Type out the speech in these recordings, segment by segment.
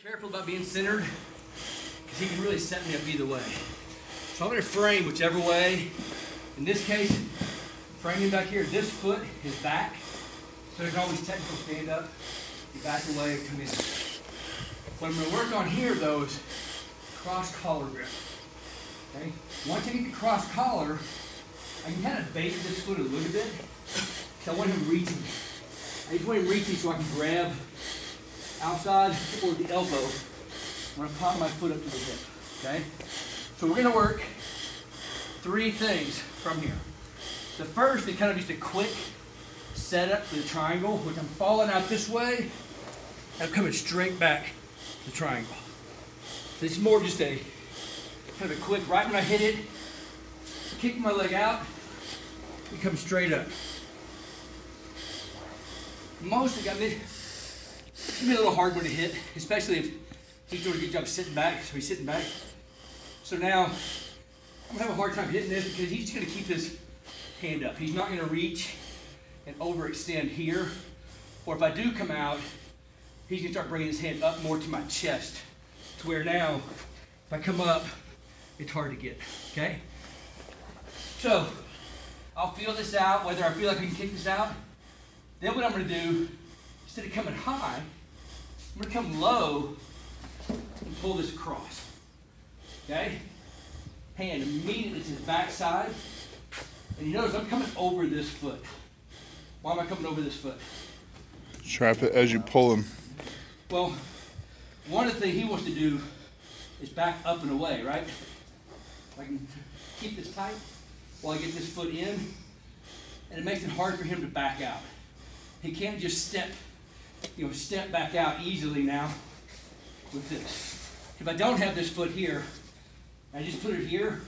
Careful about being centered, because he can really set me up either way. So I'm going to frame whichever way. In this case, framing back here, this foot is back, so there's always technical stand up. You back away and come in. What I'm going to work on here, though, is cross collar grip. Okay? Once I get the cross collar, I can kind of bait this foot a little bit. So I want him reaching. I just want him reaching so I can grab outside or the elbow when I pop my foot up to the hip. Okay? So we're going to work three things from here. The first is kind of just a quick setup to the triangle, which I'm falling out this way, and I'm coming straight back to the triangle. So this is more of just a kind of a quick, right when I hit it, kick my leg out, and come straight up. Mostly got me, it's gonna be a little hard one to hit, especially if he's doing a good job sitting back, so he's sitting back. So now, I'm gonna have a hard time hitting this because he's gonna keep his hand up. He's not gonna reach and overextend here, or if I do come out, he's gonna start bringing his hand up more to my chest, to where now, if I come up, it's hard to get, okay? So, I'll feel this out, whether I feel like I can kick this out. Then what I'm gonna do, instead of coming high, I'm gonna come low and pull this across, okay? Hand immediately to the back side. And you notice I'm coming over this foot. Why am I coming over this foot? Trap it as you pull him. Well, one of the things he wants to do is back up and away, right? I can keep this tight while I get this foot in, and it makes it hard for him to back out. He can't just step back out easily now with this. If I don't have this foot here, I just put it here,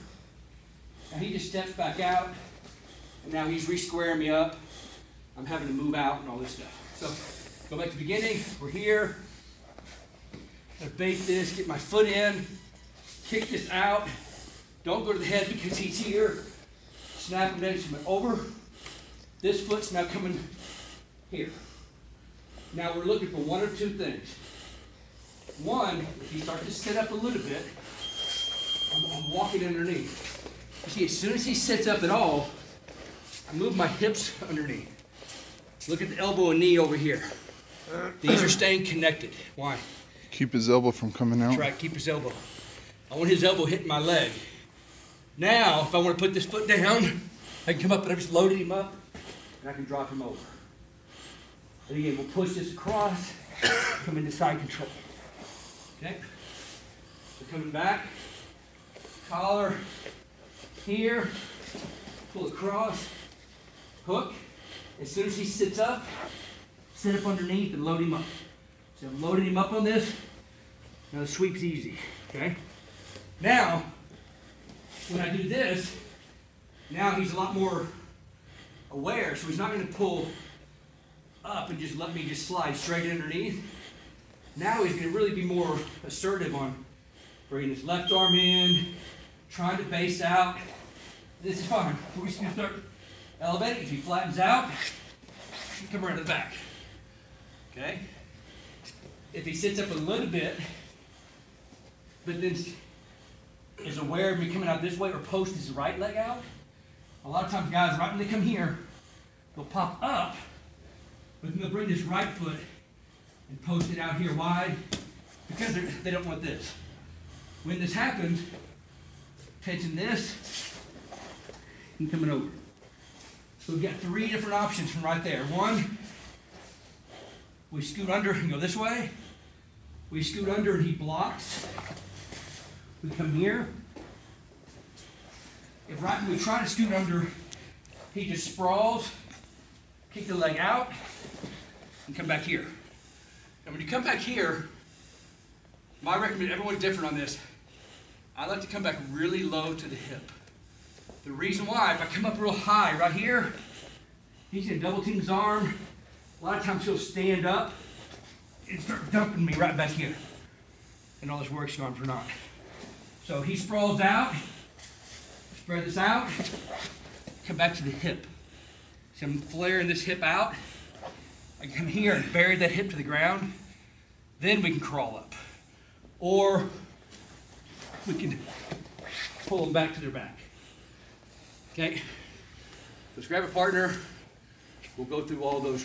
and he just steps back out, and now he's re-squaring me up. I'm having to move out and all this stuff. So, go back to the beginning. We're here. I bait this, get my foot in, kick this out. Don't go to the head because he's here. Snap him down, over. This foot's now coming here. Now we're looking for one or two things. One, if he starts to sit up a little bit, I'm walking underneath. You see, as soon as he sits up at all, I move my hips underneath. Look at the elbow and knee over here. These are staying connected. Why? Keep his elbow from coming out. That's right, keep his elbow. I want his elbow hitting my leg. Now, if I want to put this foot down, I can come up and I just loaded him up, and I can drop him over. And again, we'll push this across, come into side control. Okay? So coming back, collar here, pull across, hook. As soon as he sits up, sit up underneath and load him up. So I'm loading him up on this. Now the sweep's easy, okay? Now, when I do this, now he's a lot more aware, so he's not going to pull up and just let me just slide straight underneath. Now he's going to really be more assertive on bringing his left arm in, trying to base out. This is fine. We're just going to start elevating. If he flattens out, come around to the back. Okay? If he sits up a little bit, but then is aware of me coming out this way or post his right leg out, a lot of times guys, right when they come here, they'll pop up, but then they'll bring this right foot and post it out here wide because they don't want this. When this happens, tension this and coming over. So we've got three different options from right there. One, we scoot under and go this way. We scoot under and he blocks. We come here. If right when we try to scoot under, he just sprawls, kick the leg out, and come back here. And when you come back here, my recommendation, everyone's different on this. I like to come back really low to the hip. The reason why, if I come up real high right here, he's gonna double team his arm. A lot of times he'll stand up and start dumping me right back here. And all this work's gone for naught. So he sprawls out, spread this out, come back to the hip. So I'm flaring this hip out. I come here and bury that hip to the ground. Then we can crawl up. or we can pull them back to their back. Okay? Let's grab a partner. We'll go through all those